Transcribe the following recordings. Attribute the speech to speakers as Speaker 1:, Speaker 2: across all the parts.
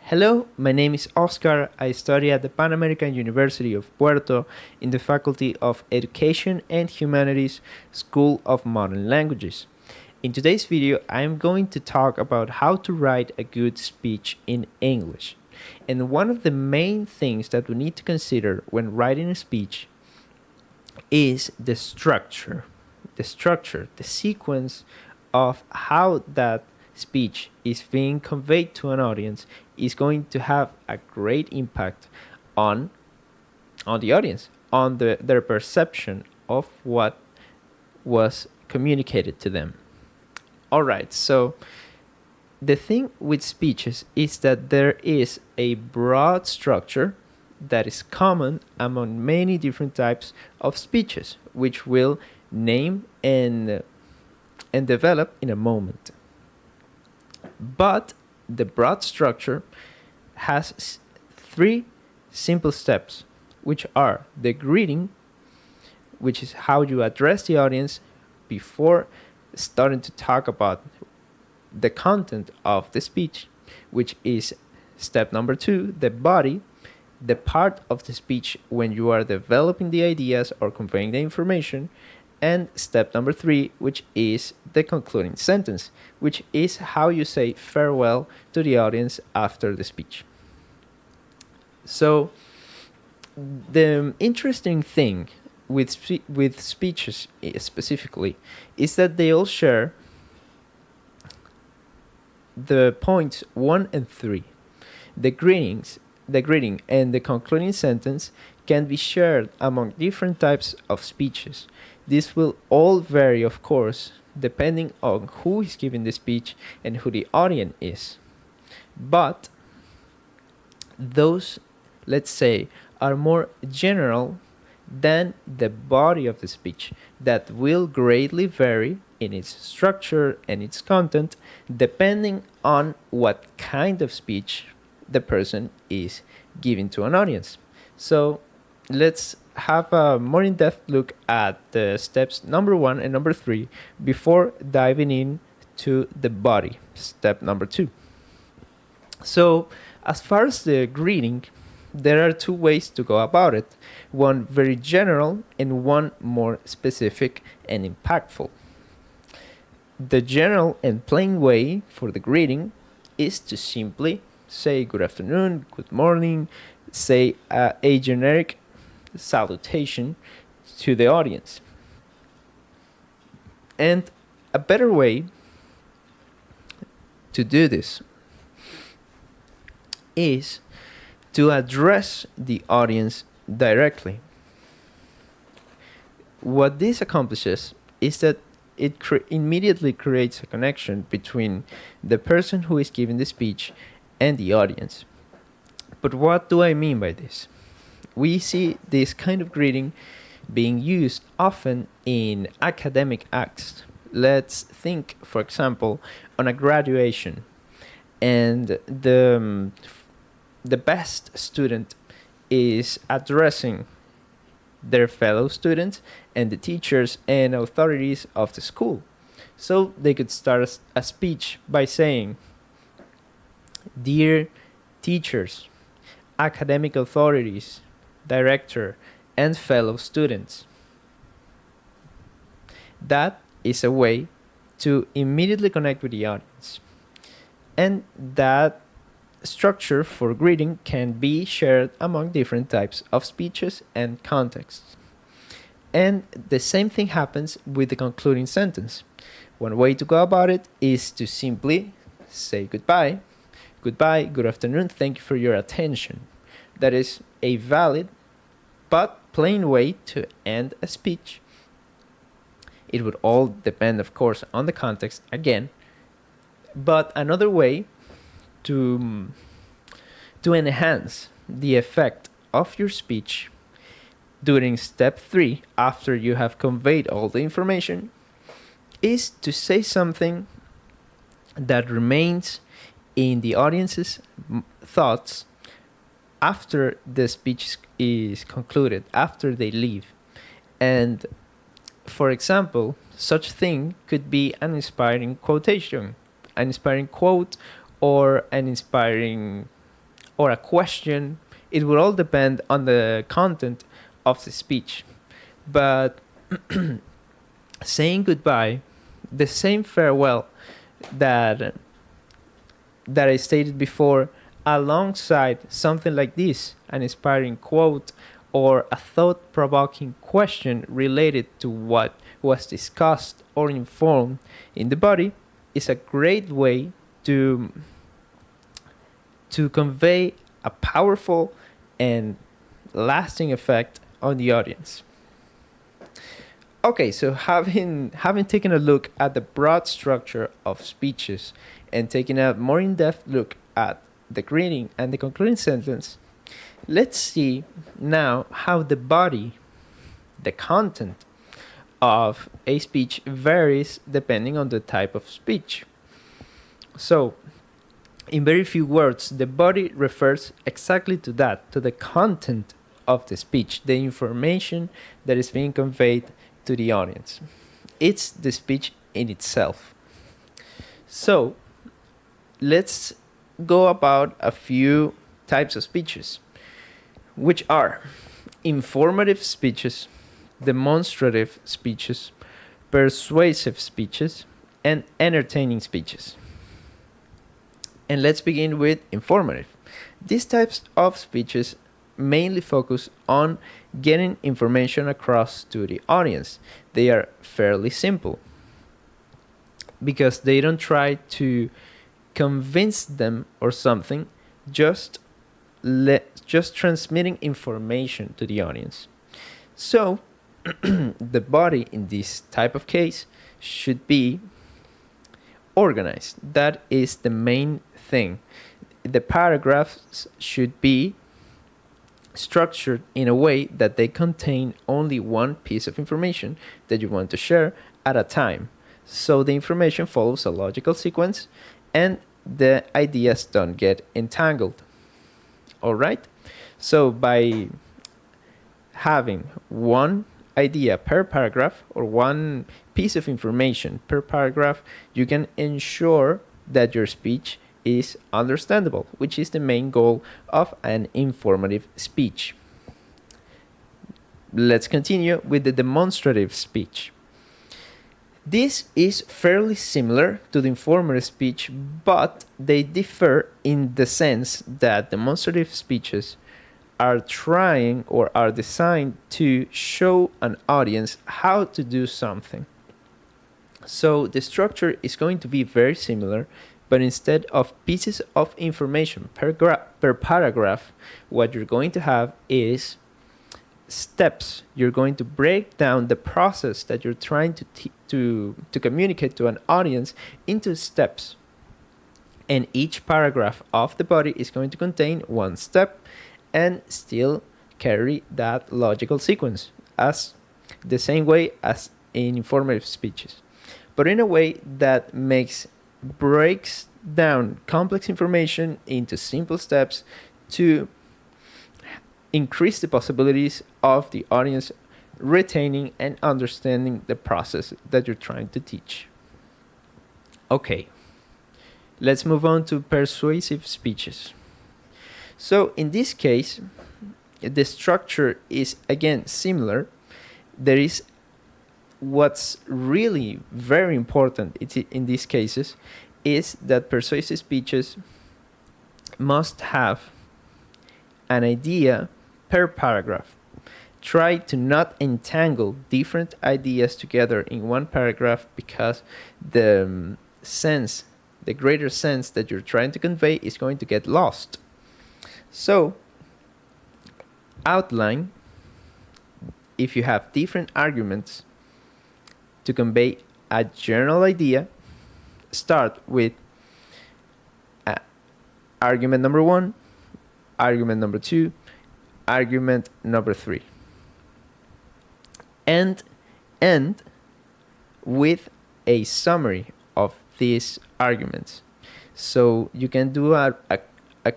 Speaker 1: Hello, my name is Oscar. I study at the Pan American University of Puerto in the Faculty of Education and Humanities, School of Modern Languages. In today's video, I'm going to talk about how to write a good speech in English. And one of the main things that we need to consider when writing a speech is the structure. The sequence of how that speech is being conveyed to an audience is going to have a great impact on the audience, on their perception of what was communicated to them. All right, so the thing with speeches is that there is a broad structure that is common among many different types of speeches, which we'll name and develop in a moment. But the broad structure has three simple steps, which are the greeting, which is how you address the audience before starting to talk about the content of the speech, which is step number 2, the body, the part of the speech when you are developing the ideas or conveying the information, and step number 3, which is the concluding sentence, which is how you say farewell to the audience after the speech. So the interesting thing with speeches specifically is that they all share the points 1 and 3. The greeting and the concluding sentence can be shared among different types of speeches. This will all vary, of course, depending on who is giving the speech and who the audience is. But those, let's say, are more general than the body of the speech that will greatly vary in its structure and its content depending on what kind of speech the person is giving to an audience. So let's have a more in-depth look at the steps number 1 and number 3 before diving in to the body, step number 2. So as far as the greeting, there are 2 ways to go about it, one very general and one more specific and impactful. The general and plain way for the greeting is to simply say good afternoon, good morning, say a generic salutation to the audience. And a better way to do this is to address the audience directly. What this accomplishes is that it immediately creates a connection between the person who is giving the speech and the audience. But what do I mean by this? We see this kind of greeting being used often in academic acts. Let's think, for example, on a graduation, and the best student is addressing their fellow students and the teachers and authorities of the school. So they could start a speech by saying, "Dear teachers, academic authorities, director, and fellow students." That is a way to immediately connect with the audience. And that structure for greeting can be shared among different types of speeches and contexts. And the same thing happens with the concluding sentence. One way to go about it is to simply say goodbye. Goodbye, good afternoon, thank you for your attention. That is a valid but plain way to end a speech. It would all depend, of course, on the context again. But another way to enhance the effect of your speech during step 3, after you have conveyed all the information, is to say something that remains in the audience's thoughts after the speech is concluded, after they leave. And for example, such thing could be an inspiring quotation, an inspiring quote, or an inspiring or a question. It will all depend on the content of the speech. But saying goodbye, the same farewell that I stated before, alongside something like this, an inspiring quote or a thought-provoking question related to what was discussed or informed in the body, is a great way to convey a powerful and lasting effect on the audience. Okay, so having taken a look at the broad structure of speeches and taking a more in-depth look at the greeting and the concluding sentence, let's see now how the body, the content of a speech varies depending on the type of speech. So, in very few words, the body refers exactly to that, to the content of the speech, the information that is being conveyed to the audience. It's the speech in itself. So, let's go about a few types of speeches, which are informative speeches, demonstrative speeches, persuasive speeches, and entertaining speeches. And let's begin with informative. These types of speeches mainly focus on getting information across to the audience. They are fairly simple because they don't try to convince them or something, just transmitting information to the audience. So the body in this type of case should be organized. That is the main thing. The paragraphs should be structured in a way that they contain only one piece of information that you want to share at a time. So the information follows a logical sequence and the ideas don't get entangled. All right? So by having one idea per paragraph or one piece of information per paragraph, you can ensure that your speech is understandable, which is the main goal of an informative speech. Let's continue with the demonstrative speech. This is fairly similar to the informative speech, but they differ in the sense that demonstrative speeches are trying or are designed to show an audience how to do something. So the structure is going to be very similar, but instead of pieces of information per paragraph, what you're going to have is steps. You're going to break down the process that you're trying to communicate to an audience into steps. And each paragraph of the body is going to contain one step and still carry that logical sequence as the same way as in informative speeches, but in a way that breaks down complex information into simple steps to increase the possibilities of the audience retaining and understanding the process that you're trying to teach. Okay, let's move on to persuasive speeches. So in this case, the structure is again similar. There is what's really very important in these cases is that persuasive speeches must have an idea per paragraph. Try to not entangle different ideas together in one paragraph because the greater sense that you're trying to convey is going to get lost. So, outline, if you have different arguments to convey a general idea, start with argument number 1, argument number 2, argument number 3. And end with a summary of these arguments. So you can do a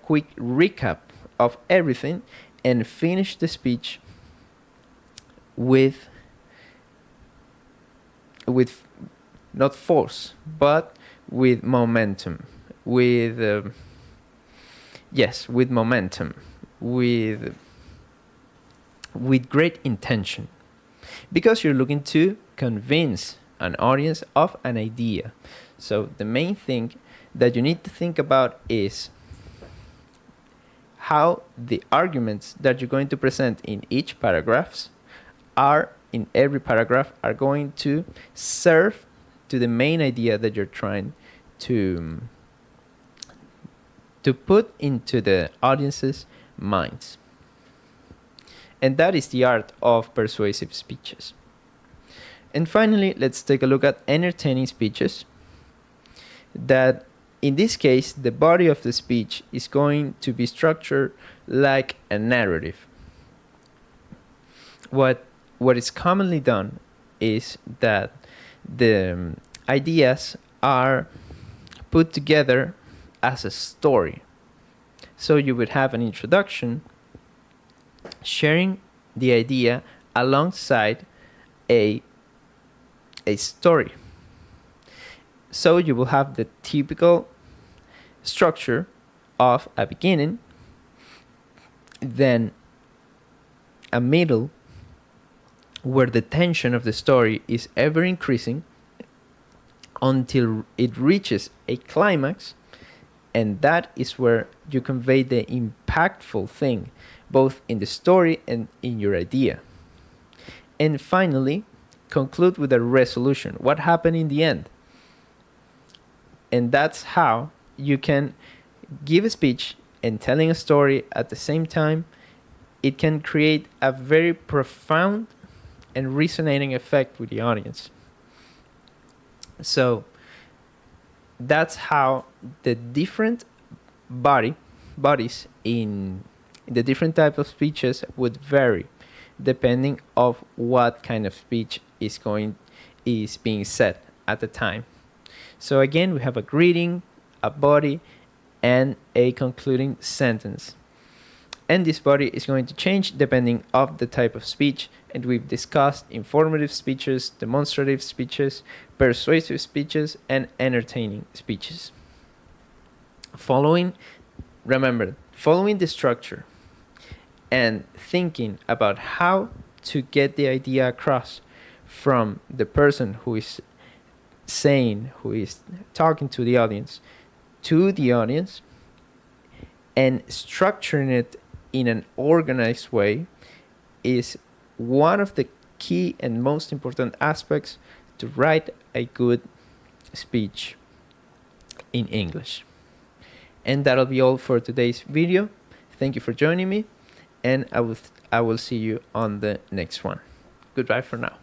Speaker 1: quick recap of everything and finish the speech with not force, but with momentum, with Yes, with momentum, with great intention, because you're looking to convince an audience of an idea. So the main thing that you need to think about is how the arguments that you're going to present in each paragraphs are in every paragraph are going to serve to the main idea that you're trying to put into the audience's minds. And that is the art of persuasive speeches. And finally, let's take a look at entertaining speeches. That in this case, the body of the speech is going to be structured like a narrative. What is commonly done is that the ideas are put together as a story. So you would have an introduction sharing the idea alongside a story. So you will have the typical structure of a beginning, then a middle where the tension of the story is ever increasing until it reaches a climax, and that is where you convey the impactful thing, both in the story and in your idea. And finally, conclude with a resolution. What happened in the end? And that's how you can give a speech and telling a story at the same time. It can create a very profound and resonating effect with the audience. So that's how the different bodies in the different type of speeches would vary depending of what kind of speech is being said at the time. So again, we have a greeting, a body, and a concluding sentence. And this body is going to change depending of the type of speech. And we've discussed informative speeches, demonstrative speeches, persuasive speeches, and entertaining speeches. Following the structure and thinking about how to get the idea across from the person who is talking to the audience, and structuring it in an organized way is one of the key and most important aspects to write a good speech in English. And that'll be all for today's video. Thank you for joining me, and I will see you on the next one. Goodbye for now.